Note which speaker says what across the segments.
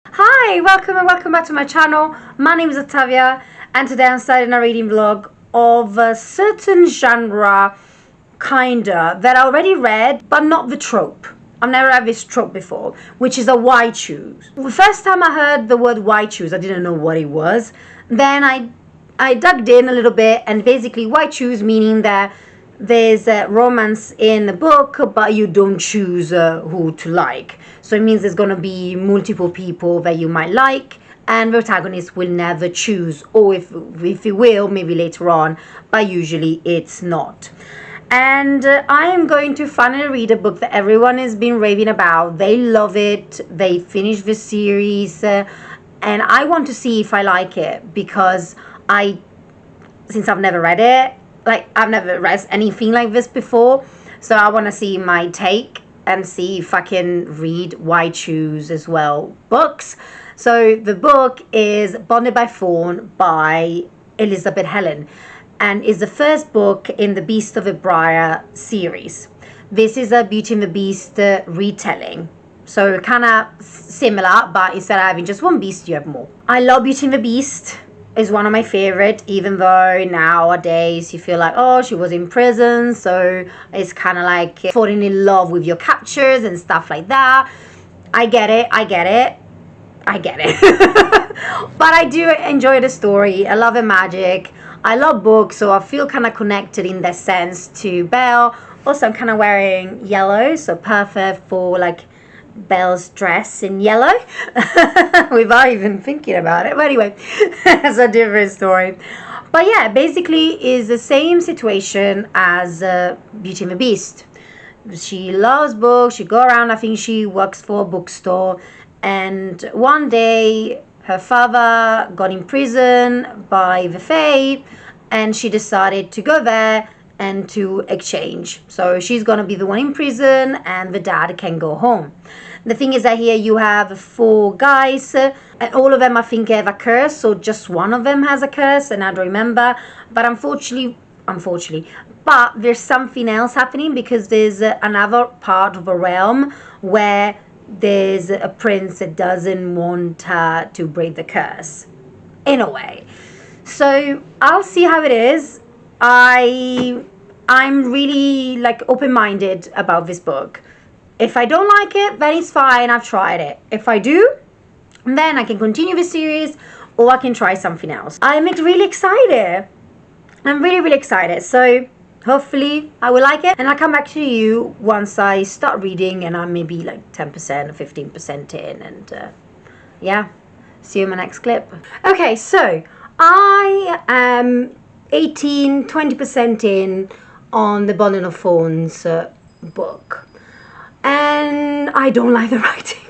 Speaker 1: Hi, welcome and welcome back to my channel. My name is Ottavia and today I'm starting a reading vlog of a certain genre, kinda, that I already read, but not the trope. I've never had this trope before, which is a why choose. The first time I heard the word why choose, I didn't know what it was. Then I dug in a little bit, and basically why choose meaning that there's a romance in the book, but you don't choose who to like. So it means there's gonna be multiple people that you might like, and the protagonist will never choose, or if it will, maybe later on, but usually it's not. And I am going to finally read a book that everyone has been raving about. They love it. They finished the series, and I want to see if I like it because since I've never read it, I've never read anything like this before, so I want to see my take and see if I can read Why Choose as well books. So the book is Bonded by Thorns by Elizabeth Helen, and is the first book in the Beast of the Briar series. This is a Beauty and the Beast retelling. So kind of similar, but instead of having just one beast, you have more. I love Beauty and the Beast. Is one of my favorite, even though nowadays you feel like, oh, she was in prison, so it's kind of like falling in love with your captures and stuff like that. I get it. But I do enjoy the story. I love the magic. I love books, so I feel kind of connected in that sense to Belle. Also, I'm kind of wearing yellow, so perfect for like Belle's dress in yellow without even thinking about it. But anyway, that's a different story. But yeah, basically is the same situation as Beauty and the Beast. She loves books. She go around. I think she works for a bookstore, and one day her father got in prison by the Fae, and she decided to go there and to exchange. So she's gonna be the one in prison, and the dad can go home. The thing is that here you have 4 guys, and all of them I think have a curse, so just one of them has a curse, and I don't remember. But unfortunately, but there's something else happening, because there's another part of a realm where there's a prince that doesn't want her to break the curse, in a way. So I'll see how it is. I'm really like open-minded about this book. If I don't like it, then it's fine, I've tried it. If I do, then I can continue the series, or I can try something else. I'm really excited. I'm really excited. So hopefully I will like it, and I'll come back to you once I start reading and I'm maybe like 10% or 15% in, and yeah, see you in my next clip. Okay, so I am 20% in on the Bonded of Thorns book, and I don't like the writing.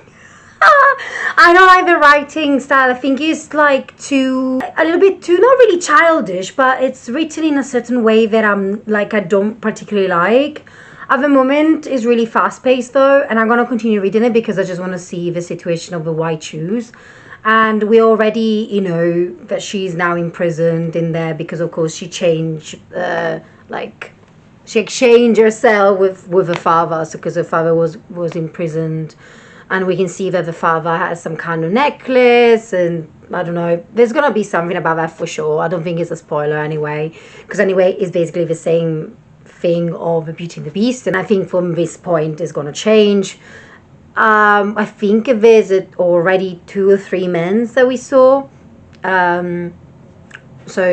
Speaker 1: I don't like the writing style. I think it's like a little bit too, not really childish, but it's written in a certain way that I don't particularly like. At the moment, it's really fast-paced though, and I'm gonna continue reading it because I just want to see the situation of the why choose. And we already, that she's now imprisoned in there because, of course, she changed, she exchanged herself with her father, so because her father was imprisoned. And we can see that the father has some kind of necklace, and I don't know, there's gonna be something about that for sure. I don't think it's a spoiler anyway, because anyway, it's basically the same thing of Beauty and the Beast, and I think from this point it's gonna change. I think there's already 2 or 3 men that we saw, so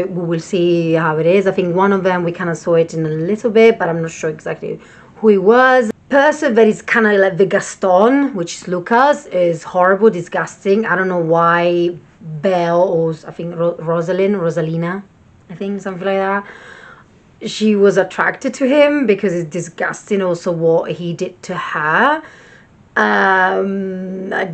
Speaker 1: we will see how it is. I think one of them we kind of saw it in a little bit, but I'm not sure exactly who he was. Person that is kind of like the Gaston, which is Lucas, is horrible, disgusting. I don't know why Belle, or I think Rosalina, I think something like that, she was attracted to him, because it's disgusting also what he did to her. I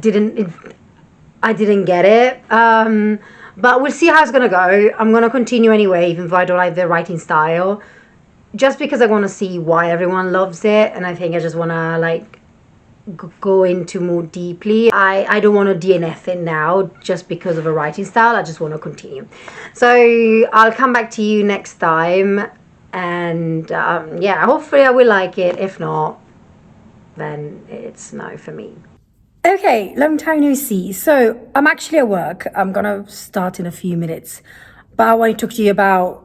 Speaker 1: didn't get it, but we'll see how it's gonna go. I'm gonna continue anyway, even though I don't like the writing style, just because I want to see why everyone loves it, and I think I just want to go into more deeply. I don't want to DNF it now just because of a writing style. I just want to continue. So I'll come back to you next time, and yeah, hopefully I will like it. If not, then it's no for me. Okay, long time no see. So I'm actually at work. I'm gonna start in a few minutes, but I want to talk to you about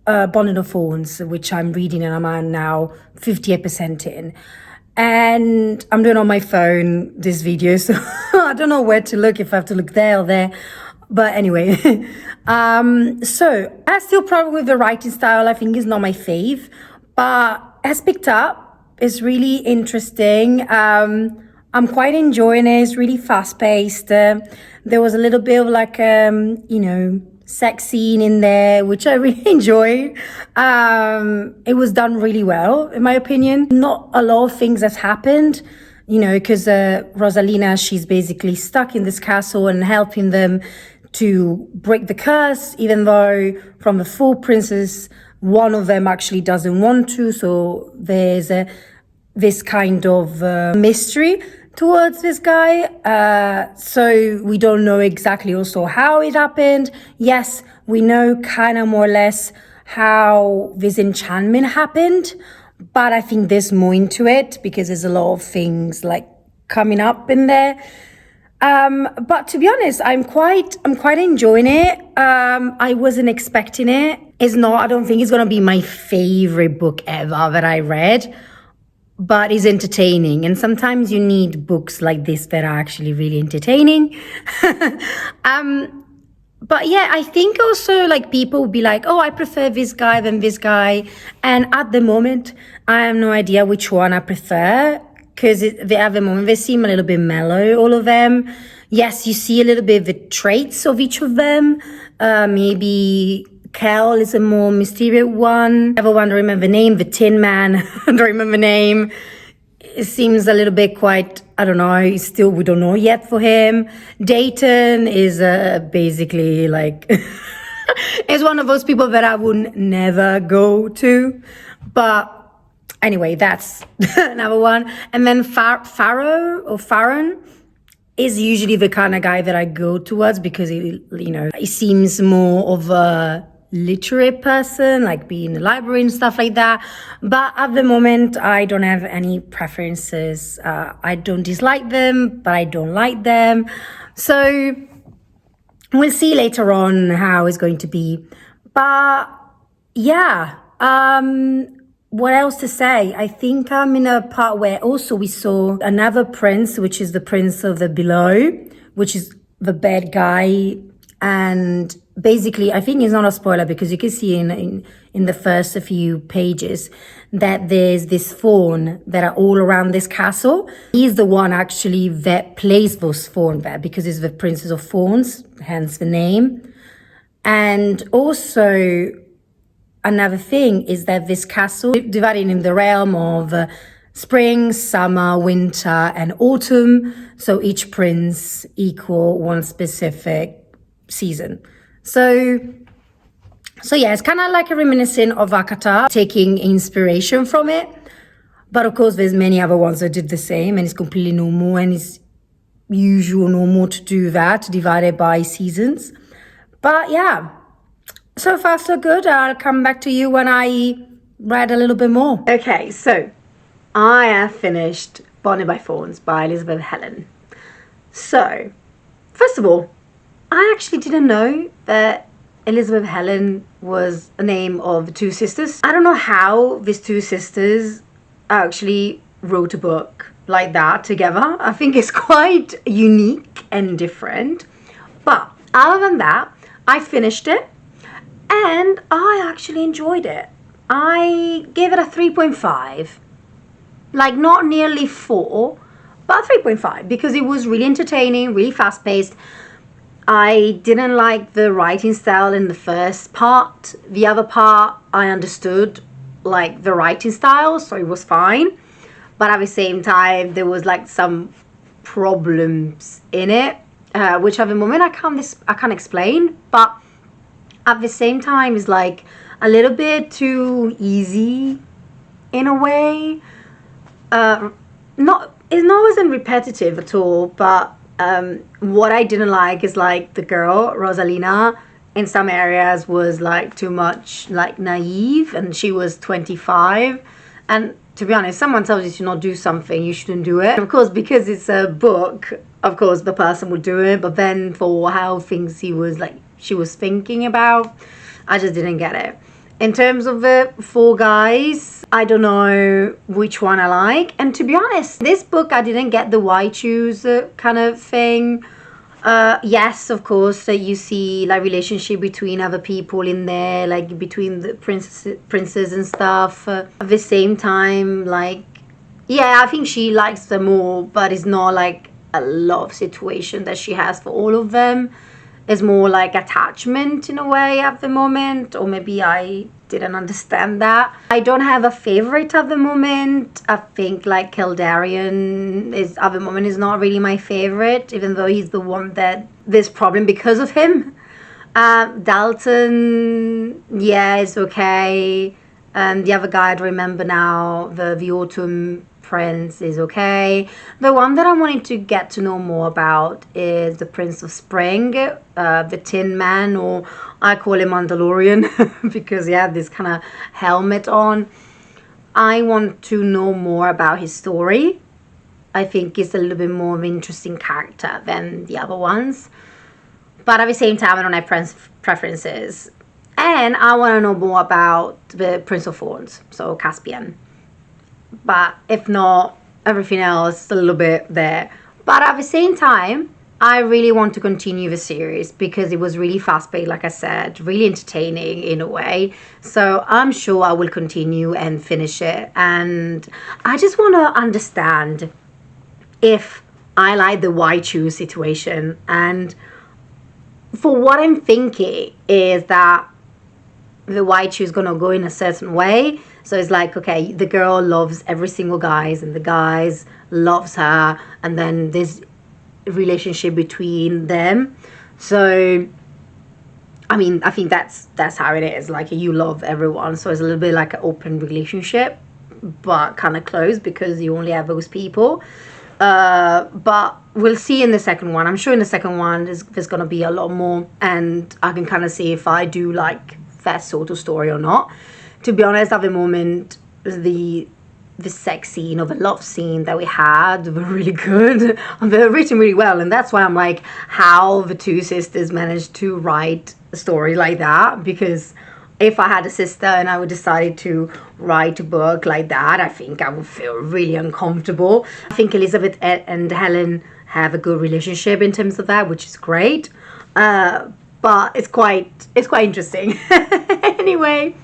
Speaker 1: Bonnet of Thorns, which I'm reading and I'm now 58% in. And I'm doing on my phone this video, so I don't know where to look, if I have to look there or there. But anyway, so I have still problem with the writing style. I think it's not my fave, but it has picked up. It's really interesting. I'm quite enjoying it. It's really fast paced. There was a little bit of like, sex scene in there, which I really enjoyed. It was done really well, in my opinion. Not a lot of things have happened, because Rosalina, she's basically stuck in this castle and helping them to break the curse, even though from the four princes, one of them actually doesn't want to. So there's this kind of mystery towards this guy. So we don't know exactly also how it happened. Yes, we know kind of more or less how this enchantment happened, but I think there's more into it because there's a lot of things like coming up in there. But to be honest, I'm quite enjoying it. I wasn't expecting it. I don't think it's gonna be my favorite book ever that I read, but it's entertaining. And sometimes you need books like this that are actually really entertaining. But yeah, I think also like people will be like, oh, I prefer this guy than this guy. And at the moment, I have no idea which one I prefer, because at the moment they seem a little bit mellow, all of them. Yes, you see a little bit of the traits of each of them. Maybe Kel is a more mysterious one. Everyone don't remember the name. The Tin Man, I don't remember the name. It seems a little bit quite, I don't know, still we don't know yet for him. Dayton is basically like, is one of those people that I would never go to. But anyway, that's another one. And then Farron is usually the kind of guy that I go towards because he seems more of a literate person, like being in the library and stuff like that. But at the moment, I don't have any preferences. I don't dislike them, but I don't like them. So we'll see later on how it's going to be. But yeah, what else to say? I think I'm in a part where also we saw another prince, which is the prince of the below, which is the bad guy. And basically, I think it's not a spoiler because you can see in the first few pages that there's this fawn that are all around this castle. He's the one actually that plays those fawn there because he's the Princess of Thorns, hence the name. And also another thing is that this castle divided in the realm of spring, summer, winter, and autumn. So each prince equal one specific season. So yeah, it's kind of like a reminiscent of Akata, taking inspiration from it. But of course, there's many other ones that did the same, and it's completely normal, and it's usual normal to do that, divided by seasons. But yeah, so far so good. I'll come back to you when I read a little bit more. Okay, so I have finished Bonnet by Thorns by Elizabeth Helen. So, first of all, I actually didn't know that Elizabeth Helen was a name of two sisters. I don't know how these two sisters actually wrote a book like that together. I think it's quite unique and different. But other than that, I finished it and I actually enjoyed it. I gave it a 3.5. Like not nearly 4, but 3.5 because it was really entertaining, really fast-paced. I didn't like the writing style in the first part. The other part, I understood like the writing style, so it was fine. But at the same time, there was like some problems in it, which at the moment I can't explain. But at the same time, it's like a little bit too easy in a way. It wasn't repetitive at all, but what I didn't like is like the girl Rosalina in some areas was like too much like naive, and she was 25. And to be honest, someone tells you to not do something, you shouldn't do it. Of course, because it's a book, of course the person would do it, but then for how things she was thinking about, I just didn't get it. In terms of the four guys, I don't know which one I like. And to be honest, this book I didn't get the why choose kind of thing. Yes, of course, you see like relationship between other people in there, like between the princes and stuff. At the same time, like, yeah, I think she likes them all, but it's not like a love situation that she has for all of them. It's more like attachment in a way at the moment, or maybe I didn't understand that. I don't have a favorite at the moment. I think like Kildarian is at the moment is not really my favorite, even though he's the one that there's problem because of him. Dalton, yeah, it's okay. The other guy I don't remember now, the Autumn Prince, is okay. The one that I wanted to get to know more about is the Prince of Spring, the Tin Man, or I call him Mandalorian because he had this kind of helmet on. I want to know more about his story. I think he's a little bit more of an interesting character than the other ones. But at the same time, I don't have preferences. And I want to know more about the Prince of Thorns, so Caspian. But if not, everything else is a little bit there. But at the same time, I really want to continue the series because it was really fast-paced, like I said, really entertaining in a way. So I'm sure I will continue and finish it. And I just want to understand if I like the why choose situation. And for what I'm thinking is that the why choose gonna go in a certain way. So it's like, okay, the girl loves every single guys and the guys loves her, and then there's a relationship between them. So I mean, I think that's how it is. Like, you love everyone, so it's a little bit like an open relationship, but kind of closed because you only have those people. But we'll see in the second one. I'm sure in the second one there's gonna be a lot more, and I can kind of see if I do like that sort of story or not. To be honest, at the moment, the sex scene or the love scene that we had were really good. They're written really well, and that's why I'm like, how the two sisters managed to write a story like that. Because if I had a sister and I would decide to write a book like that, I think I would feel really uncomfortable. I think Elizabeth and Helen have a good relationship in terms of that, which is great. But it's quite interesting. Anyway,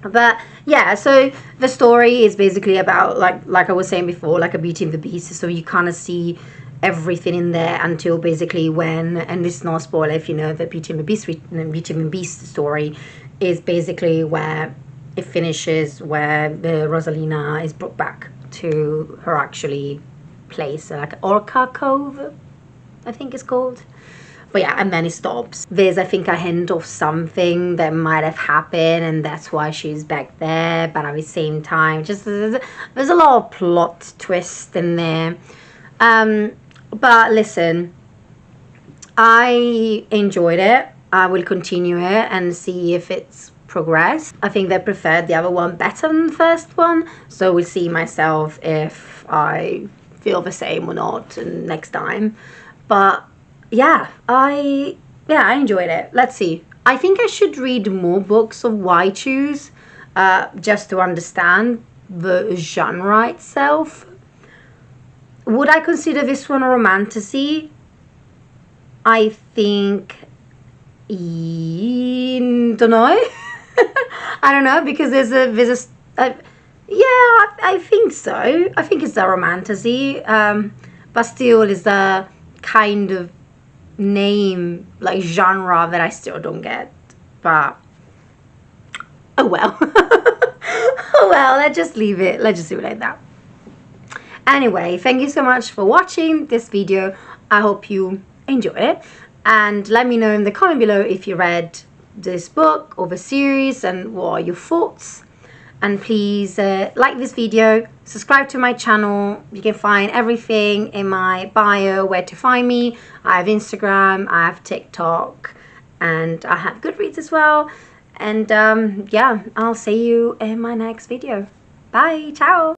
Speaker 1: but yeah, so the story is basically about like I was saying before, like a Beauty and the Beast. So you kind of see everything in there until basically when, and this is not a spoiler if you know the Beauty and the Beast story, is basically where it finishes, where the Rosalina is brought back to her actually place, like Orca Cove, I think it's called. But yeah, and then it stops. There's, I think, a hint of something that might have happened, and that's why she's back there. But at the same time, just there's a lot of plot twist in there. But listen, I enjoyed it. I will continue it and see if it's progressed. I think they preferred the other one better than the first one, so we'll see myself if I feel the same or not next time. But yeah, I enjoyed it. Let's see. I think I should read more books of why choose, just to understand the genre itself. Would I consider this one a romantasy? I think, don't know. I don't know, because yeah, I think so. I think it's a romantasy, but still is a kind of name, like genre, that I still don't get. But oh well. Oh well, let's just leave it like that. Anyway, thank you so much for watching this video. I hope you enjoyed it, and let me know in the comment below if you read this book or the series and what are your thoughts. And please like this video, subscribe to my channel. You can find everything in my bio where to find me. I have Instagram, I have TikTok, and I have Goodreads as well. And yeah, I'll see you in my next video. Bye, ciao.